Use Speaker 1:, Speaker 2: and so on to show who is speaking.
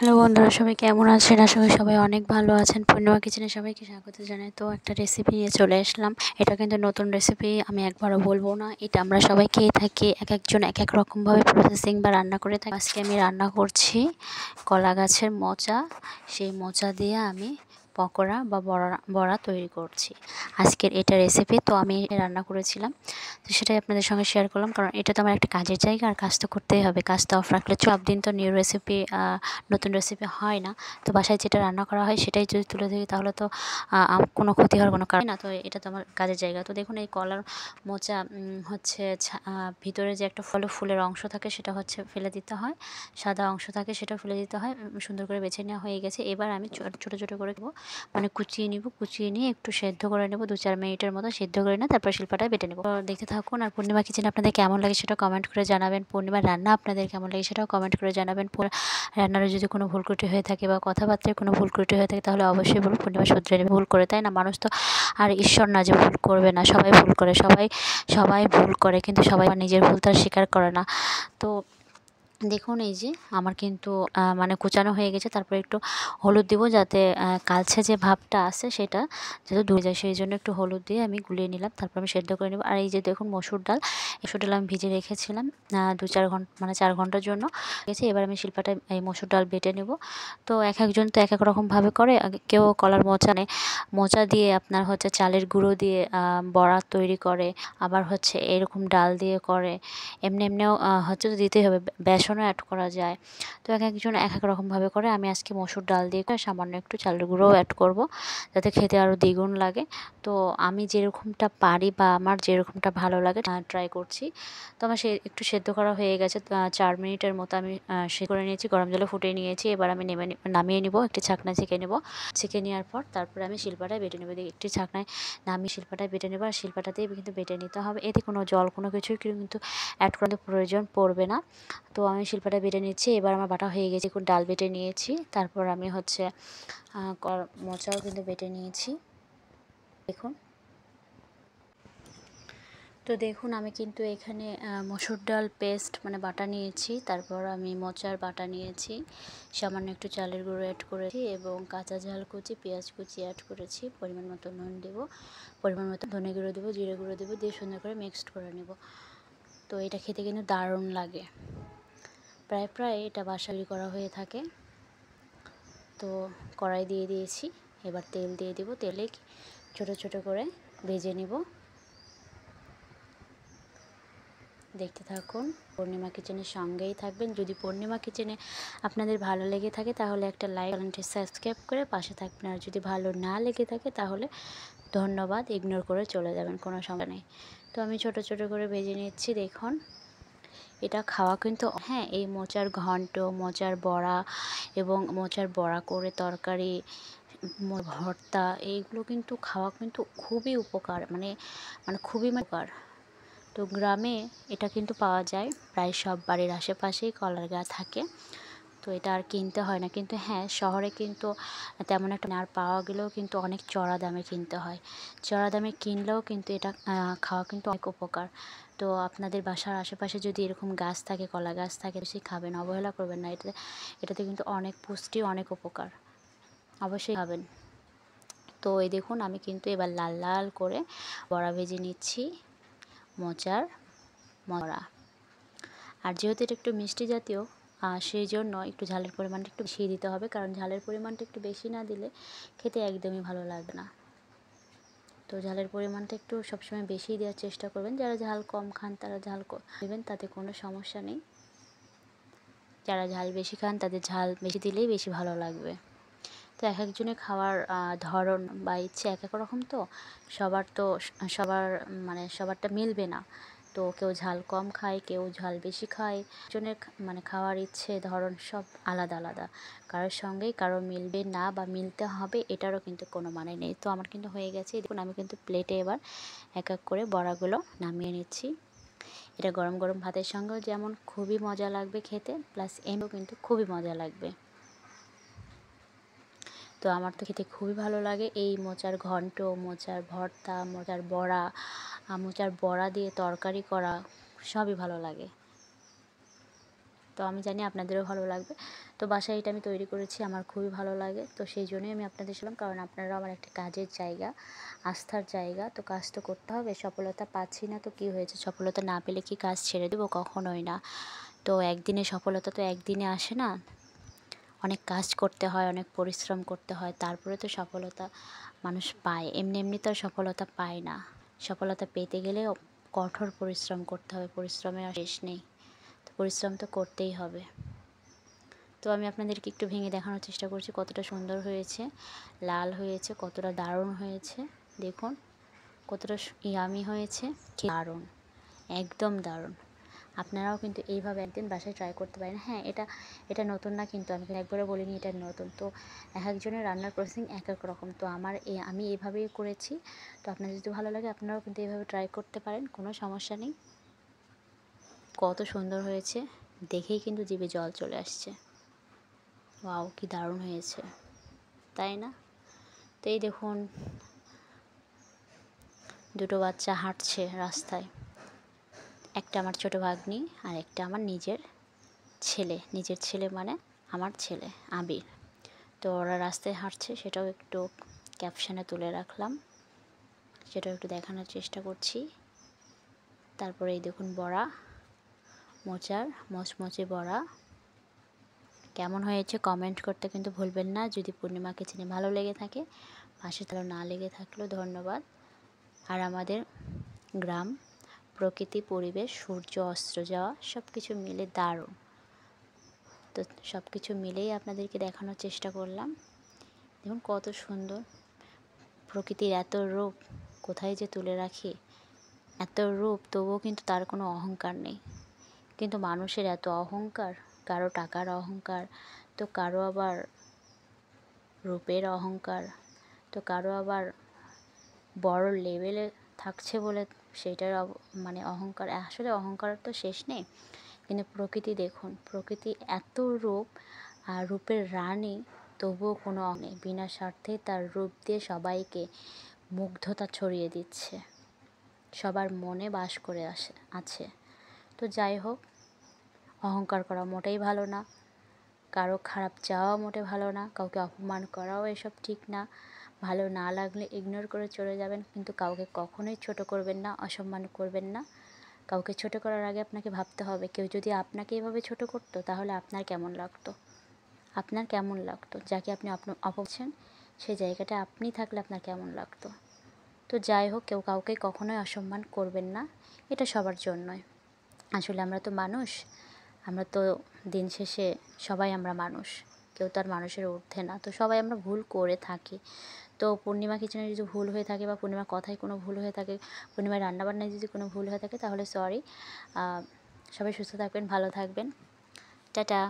Speaker 1: Hello বন্ধুরা, সবাই কেমন আছেন? আশা করি সবাই অনেক ভালো আছেন। পূর্ণিমা কিচেনে সবাইকে স্বাগত জানাই। তো একটা রেসিপি নিয়ে চলে আসলাম। এটা কিন্তু নতুন রেসিপি, আমি একবারও বলবো না। এটা আমরা সবাই খেয়ে থাকি, এক একজন এক এক রকমভাবে প্রসেসিং বা রান্না করে থাকি। আজকে আমি রান্না করছি কলা গাছের মোচা। সেই মোচা দিয়ে আমি পকোড়া বা বড়া তৈরি করছি। আজকের এটা রেসিপি। তো আমি রান্না করেছিলাম, তো সেটাই আপনাদের সঙ্গে শেয়ার করলাম। কারণ এটা তো আমার একটা কাজের জায়গা, আর কাজ তো করতেই হবে। কাজ তো অফ রাখলে সব দিন তো নিউ রেসিপি নতুন রেসিপি হয় না। তো বাসায় যেটা রান্না করা হয় সেটাই যদি তুলে ধরি তাহলে তো কোনো ক্ষতি হওয়ার কোনো কারণ না। তো এটা তো আমার কাজের জায়গা। তো দেখুন, এই কলার মোচা হচ্ছে ভিতরে যে একটা ফুলের অংশ থাকে সেটা হচ্ছে ফেলে দিতে হয়, সাদা অংশ থাকে সেটা ফেলে দিতে হয়। সুন্দর করে বেছে নেওয়া হয়ে গেছে। এবার আমি ছোটো ছোটো করে নেবো, মানে কুচিয়ে নিব। কুচিয়ে নিয়ে একটু সেদ্ধ করে নেবো, 2-4 মিনিটের মতো সেদ্ধ করে নিয়ে তারপর শিলপাটায় বেটে নেবো। দেখতে থাকুন। আর পূর্ণিমা কিচেন আপনাদের কেমন লাগে সেটা কমেন্ট করে জানাবেন। পূর্ণিমার রান্না আপনাদের কেমন লাগে সেটাও কমেন্ট করে জানাবেন। রান্নার যদি কোনো ভুল ত্রুটি হয়ে থাকে বা কথাবার্তায় কোনো ভুল ত্রুটি হয়ে থাকে তাহলে অবশ্যই বলুন, পূর্ণিমা শুধরে নেবে। ভুল করে, তাই না? মানুষ তো আর ঈশ্বর না যে ভুল করবে না। সবাই ভুল করে, সবাই ভুল করে, কিন্তু সবাই নিজের ভুল তার স্বীকার করে না। তো দেখুন, এই যে আমার কিন্তু মানে কুচানো হয়ে গেছে। তারপরে একটু হলুদ দিব, যাতে কালচে যে ভাবটা আছে সেটা যাতে ধুয়ে যায়, সেই জন্য একটু হলুদ দিয়ে আমি গুলিয়ে নিলাম। তারপর আমি সেদ্ধ করে নেব। আর এই যে দেখুন, মসুর ডাল আমি ভিজে রেখেছিলাম 2-4 ঘন্টা, মানে 4 ঘন্টার জন্য গেছে। এবার আমি শিলপাটায় এই মসুর ডাল বেটে নেব। তো এক একজন তো এক এক রকমভাবে করে। কেউ কলার মোচা দিয়ে আপনার হচ্ছে চালের গুঁড়ো দিয়ে বড়া তৈরি করে, আবার হচ্ছে এরকম ডাল দিয়ে করে। এমনিও হচ্ছে তো দিতেই হবে, বেসনও অ্যাড করা যায়। তো এক একজন এক এক রকমভাবে করে। আমি আজকে মসুর ডাল দিয়ে সামান্য একটু চালের গুঁড়োও অ্যাড করব, যাতে খেতে আরও দ্বিগুণ লাগে। তো আমি যেরকমটা পারি বা আমার যেরকমটা ভালো লাগে ট্রাই করছি। তো আমার একটু সেদ্ধ করা হয়ে গেছে। 4 মিনিটের মতো আমি সেদ্ধ করে নিয়েছি, গরম জলে ফুটিয়ে নিয়েছি। এবার আমি নামিয়ে নিব, একটি ছাকনা ছেঁকে নেব। ছেঁকে নেওয়ার পর তারপরে আমি শিলপাটায় বেটে নেব। একটি ছাকনায় নামিয়ে শিলপাটায় বেটে নেব। আর শিলপাটাতেই কিন্তু বেটে নিতে হবে। এতে কোনো জল কোনো কিছুই কিন্তু অ্যাড করার প্রয়োজন পড়বে না। তো আমি শিলপাটায় বেটে নিচ্ছি। এবার আমার বাটা হয়ে গেছে। এখন ডাল বেটে নিয়েছি, তারপর আমি হচ্ছে মোচাও কিন্তু বেটে নিয়েছি। দেখুন, তো দেখুন আমি কিন্তু এখানে মসুর ডাল পেস্ট মানে বাটা নিয়েছি, তারপর আমি মোচার বাটা নিয়েছি, সামান্য একটু চালের গুঁড়ো অ্যাড করেছি এবং কাঁচা ঝাল কুচি, পেঁয়াজ কুচি অ্যাড করেছি। পরিমাণ মতো নুন দেবো, পরিমাণ মতো ধনে গুঁড়ো দেবো, জিরে গুঁড়ো দেবো, দিয়ে সুন্দর করে মিক্সড করে নেব। তো এটা খেতে কিন্তু দারুণ লাগে। প্রায় এটা বাসায় করা হয়ে থাকে। তো কড়াই দিয়ে দিয়েছি, এবার তেল দিয়ে দিব। তেলে ছোটো ছোটো করে ভেজে নিব। দেখতে থাকুন, পূর্ণিমা কিচেনের সঙ্গেই থাকবেন। যদি পূর্ণিমা কিচেনে আপনাদের ভালো লেগে থাকে তাহলে একটা লাইক, চ্যানেলটি সাবস্ক্রাইব করে পাশে থাকবেন। আর যদি ভালো না লেগে থাকে তাহলে ধন্যবাদ, ইগনোর করে চলে যাবেন, কোনো সমস্যা নেই। তো আমি ছোট ছোট করে ভেজে নিচ্ছি। দেখুন, এটা খাওয়া কিন্তু, হ্যাঁ, এই মোচার ঘন্ট, মোচার বড়া এবং মোচার বড়া করে তরকারি, ভর্তা, এইগুলো কিন্তু খাওয়া কিন্তু খুবই উপকার, মানে খুবই উপকার। তো গ্রামে এটা কিন্তু পাওয়া যায়, প্রায় সব বাড়ির আশেপাশেই কলার গাছ থাকে। তো এটা আর কিনতে হয় না। কিন্তু হ্যাঁ, শহরে কিন্তু তেমন একটা আর পাওয়া গেলেও কিন্তু অনেক চড়া দামে কিনতে হয়। চড়া দামে কিনলেও কিন্তু এটা খাওয়া কিন্তু অনেক উপকার। তো আপনাদের বাসার আশেপাশে যদি এরকম গাছ থাকে, কলা গাছ থাকে, অবশ্যই খাবেন, অবহেলা করবেন না। এটাতে কিন্তু অনেক পুষ্টি, অনেক উপকার, অবশ্যই খাবেন। তো এই দেখুন, আমি কিন্তু এবার লাল লাল করে বড়া ভেজে নিচ্ছি, মোচার বড়া। আর যেহেতু এটা একটু মিষ্টি জাতীয়, সেই জন্য একটু ঝালের পরিমাণটা একটু বেশি দিতে হবে, কারণ ঝালের পরিমাণটা একটু বেশি না দিলে খেতে একদমই ভালো লাগবে না। তো ঝালের পরিমাণটা একটু সবসময় বেশি দেওয়ার চেষ্টা করবেন। যারা ঝাল কম খান তারা ঝাল দেবেন, তাতে কোনো সমস্যা নেই। যারা ঝাল বেশি খান তাদের ঝাল বেশি দিলেই বেশি ভালো লাগবে। তো এক একজনের খাওয়ার ধরন বা ইচ্ছে এক এক রকম। তো সবারটা মিলবে না। তো কেউ ঝাল কম খায়, কেউ ঝাল বেশি খায়। একজনের খাওয়ার ইচ্ছে ধরন সব আলাদা আলাদা। কারোর সঙ্গেই কারো মিলবে না বা মিলতে হবে এটারও কিন্তু কোনো মানে নেই। তো আমার কিন্তু হয়ে গেছে। দেখুন, আমি কিন্তু প্লেটে এবার এক এক করে বড়াগুলো নামিয়ে নিচ্ছি। এটা গরম গরম ভাতের সঙ্গেও যেমন খুবই মজা লাগবে খেতে, প্লাস এমনিও কিন্তু খুবই মজা লাগবে। তো আমার তো খেতে খুবই ভালো লাগে এই মোচার ঘন্ট, মোচার ভর্তা, মোচার বড়া দিয়ে তরকারি করা, সবই ভালো লাগে। তো আমি জানি আপনাদেরও ভালো লাগবে। তো তো বাসায় এটা আমি তৈরি করেছি, আমার খুবই ভালো লাগে। তো সেই জন্যই আমি আপনাদের ছিলাম, কারণ আপনারাও আমার একটা কাজের জায়গা, আস্থার জায়গা। তো কাজ তো করতে হবে, সফলতা পাচ্ছি না তো কী হয়েছে, সফলতা না পেলে কি কাজ ছেড়ে দেবো? কখনোই না। তো একদিনে সফলতা তো একদিনে আসে না, অনেক কাজ করতে হয়, অনেক পরিশ্রম করতে হয়, তারপরে তো সফলতা মানুষ পায়। এমনি এমনি তো আর সফলতা পায় না। সফলতা পেতে গেলে কঠোর পরিশ্রম করতে হবে, পরিশ্রমের আর শেষ নেই। তো পরিশ্রম তো করতেই হবে। তো আমি আপনাদেরকে একটু ভেঙে দেখানোর চেষ্টা করছি কতটা সুন্দর হয়েছে, লাল হয়েছে, কতটা দারুণ হয়েছে। দেখুন কতটা ইয়ামি হয়েছে, দারুণ, একদম দারুণ। আপনারাও কিন্তু এইভাবে একদিন বাসায় ট্রাই করতে পারেন। হ্যাঁ, এটা নতুন না, কিন্তু আমি একবারও বলিনি এটা নতুন। তো এক একজনের রান্নার প্রসেসিং এক এক রকম। তো আমি এভাবেই করেছি। তো আপনাদের যদি ভালো লাগে আপনারাও কিন্তু এইভাবে ট্রাই করতে পারেন, কোনো সমস্যা নেই। কত সুন্দর হয়েছে, দেখেই কিন্তু জিভে জল চলে আসছে। ওয়াও, কি দারুণ হয়েছে, তাই না? তো এই দেখুন দুটো বাচ্চা হাঁটছে রাস্তায়, একটা আমার ছোটো ভাগ্নি আর একটা আমার নিজের ছেলে মানে আমার ছেলে আবির। তো ওরা রাস্তায় হাঁটছে, সেটাও একটু ক্যাপশনে তুলে রাখলাম, সেটাও একটু দেখানোর চেষ্টা করছি। তারপরে এই দেখুন বড়া, মোচার মচমচে বড়া। কেমন হয়েছে কমেন্ট করতে কিন্তু ভুলবেন না। যদি পূর্ণিমা কিচেনে ভালো লেগে থাকে, পাশে তাহলে না লেগে থাকলেও ধন্যবাদ। আর আমাদের গ্রাম, প্রকৃতি, পরিবেশ, সূর্য অস্ত যাওয়া সব কিছু মিলে দারুণ। তো সব কিছু মিলেই আপনাদেরকে দেখানোর চেষ্টা করলাম। দেখুন কত সুন্দর প্রকৃতির এত রূপ, কোথায় যে তুলে রাখি এত রূপ, তবুও কিন্তু তার কোনো অহংকার নেই। কিন্তু মানুষের এত অহংকার, কারো টাকার অহংকার, তো কারো আবার রূপের অহংকার, তো কারো আবার বড় লেভেলে থাকছে বলে সেইটার মানে অহংকার। আসলে অহংকারের তো শেষ নেই। কিন্তু প্রকৃতি দেখুন, প্রকৃতি এত রূপ, আর রূপের রানী, তবুও কোনো নেই, বিনা স্বার্থে তার রূপ দিয়ে সবাইকে মুগ্ধতা ছড়িয়ে দিচ্ছে, সবার মনে বাস করে আছে। তো যাই হোক, অহংকার করা মোটেই ভালো না, কারো খারাপ চাওয়া মোটে ভালো না, কাউকে অপমান করাও এসব ঠিক না। ভালো না লাগলে ইগনোর করে চলে যাবেন, কিন্তু কাউকে কখনোই ছোট করবেন না, অসম্মান করবেন না। কাউকে ছোট করার আগে আপনাকে ভাবতে হবে, কেউ যদি আপনাকে এভাবে ছোট করতো তাহলে আপনার কেমন লাগতো, যাকে আপনি অপছন, সেই জায়গাটা আপনি থাকলে আপনার কেমন লাগতো। তো যাই হোক, কেউ কাউকে কখনোই অসম্মান করবেন না, এটা সবার জন্যই। আসলে আমরা তো মানুষ, আমরা তো দিন শেষে সবাই আমরা মানুষ, কেউ তার মানুষের ঊর্ধ্বে না। তো সবাই আমরা ভুল করে থাকি। তো পূর্ণিমা কিচেনে যদি ভুল হয়ে থাকে, বা পূর্ণিমার কথায় কোনো ভুল হয়ে থাকে, পূর্ণিমার রান্নাবান্নায় যদি কোনো ভুল হয়ে থাকে, তাহলে সরি। সবাই সুস্থ থাকবেন, ভালো থাকবেন, টাটা।